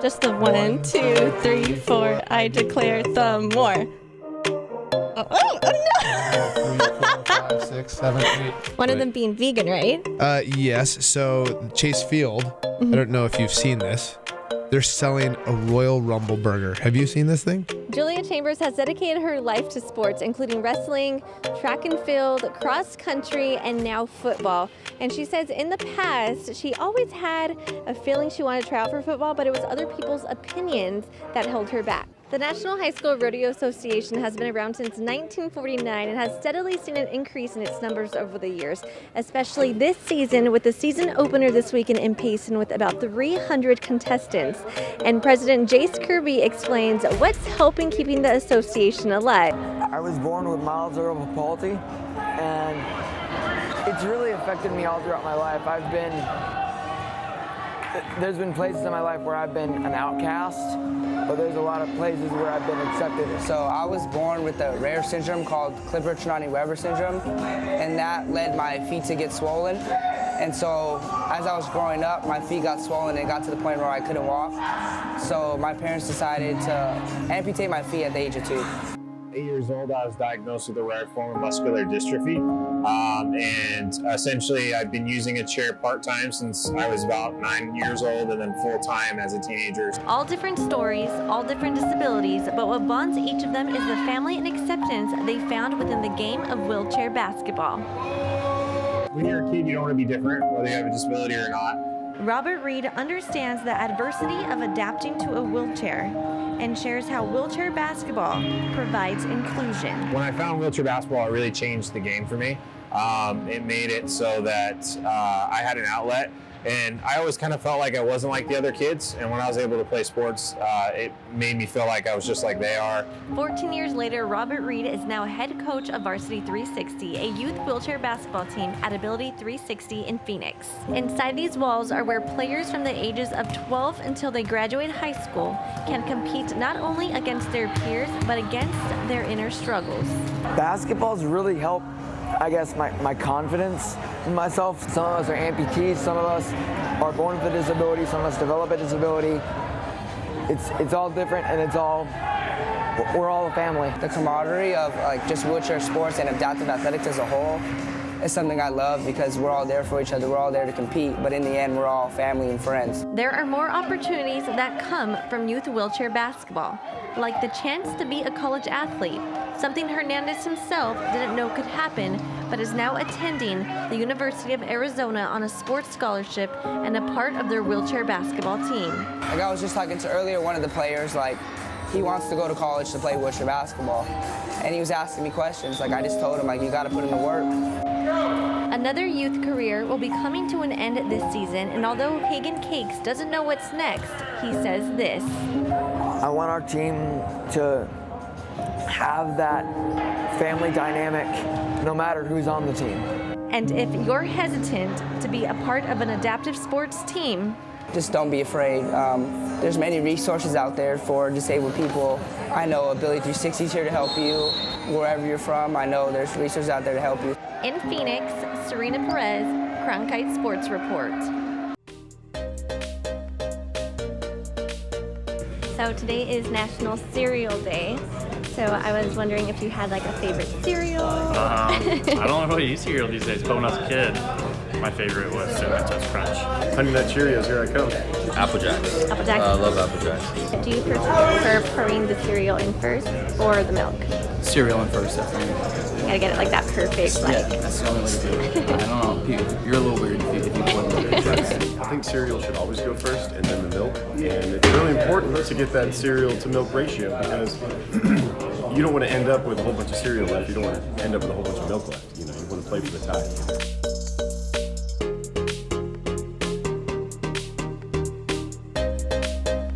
Just the 1, 2, 3, 4. I declare the more. Oh no! 3, 4, 5, 6, 7, 8. One of them being vegan, right? Yes. So Chase Field, I don't know if you've seen this. They're selling a Royal Rumble burger. Have you seen this thing? Julia Chambers has dedicated her life to sports, including wrestling, track and field, cross country, and now football. And she says in the past, she always had a feeling she wanted to try out for football, but it was other people's opinions that held her back. The National High School Rodeo Association has been around since 1949 and has steadily seen an increase in its numbers over the years, especially this season with the season opener this weekend in Payson with about 300 contestants. And President Jace Kirby explains what's helping keeping the association alive. I was born with mild cerebral palsy, and it's really affected me all throughout my life. There's been places in my life where I've been an outcast, but there's a lot of places where I've been accepted. So I was born with a rare syndrome called Klippert-Trenaunay-Weber syndrome, and that led my feet to get swollen. And so as I was growing up, my feet got swollen and it got to the point where I couldn't walk. So my parents decided to amputate my feet at the age of 2. 8 years old, I was diagnosed with a rare form of muscular dystrophy. And essentially, I've been using a chair part-time since I was about 9 years old and then full-time as a teenager. All different stories, all different disabilities, but what bonds each of them is the family and acceptance they found within the game of wheelchair basketball. When you're a kid, you don't want to be different, whether you have a disability or not. Robert Reed understands the adversity of adapting to a wheelchair and shares how wheelchair basketball provides inclusion. When I found wheelchair basketball, it really changed the game for me. It made it so that I had an outlet, and I always kind of felt like I wasn't like the other kids, and when I was able to play sports, it made me feel like I was just like they are. 14 years later, Robert Reed is now head coach of Varsity 360, a youth wheelchair basketball team at Ability 360 in Phoenix. Inside these walls are where players from the ages of 12 until they graduate high school can compete not only against their peers, but against their inner struggles. Basketball's really helped, I guess, my confidence in myself. Some of us are amputees, some of us are born with a disability, some of us develop a disability. It's all different, and we're all a family. The camaraderie of just wheelchair sports and adaptive athletics as a whole is something I love because we're all there for each other, we're all there to compete, but in the end, we're all family and friends. There are more opportunities that come from youth wheelchair basketball, like the chance to be a college athlete, something Hernandez himself didn't know could happen, but is now attending the University of Arizona on a sports scholarship and a part of their wheelchair basketball team. Like I was just talking to earlier, one of the players, he wants to go to college to play wheelchair basketball. And he was asking me questions. I just told him, you gotta put in the work. Another youth career will be coming to an end this season, and although Hagen Cakes doesn't know what's next, he says this. I want our team to have that family dynamic no matter who's on the team. And if you're hesitant to be a part of an adaptive sports team, just don't be afraid. There's many resources out there for disabled people. I know Ability 360 is here to help you wherever you're from. I know there's resources out there to help you. In Phoenix, Serina Perez, Cronkite Sports Report. So today is National Cereal Day. So I was wondering if you had a favorite cereal. I don't really eat cereal these days, but when I was a kid, my favorite was Cinnamon Toast Crunch. Honey Nut Cheerios, here I come. Apple Jacks. Apple Jacks. I love Apple Jacks. Do you prefer pouring the cereal in first or the milk? Cereal in first, definitely. You gotta get it that perfect. Yeah, that's the only way to do it. I don't know, you're a little weird if you pour the milk first. I think cereal should always go first and then the milk. And it's really important to get that cereal to milk ratio because you don't want to end up with a whole bunch of cereal left. You don't want to end up with a whole bunch of milk left. You want to play for the tie.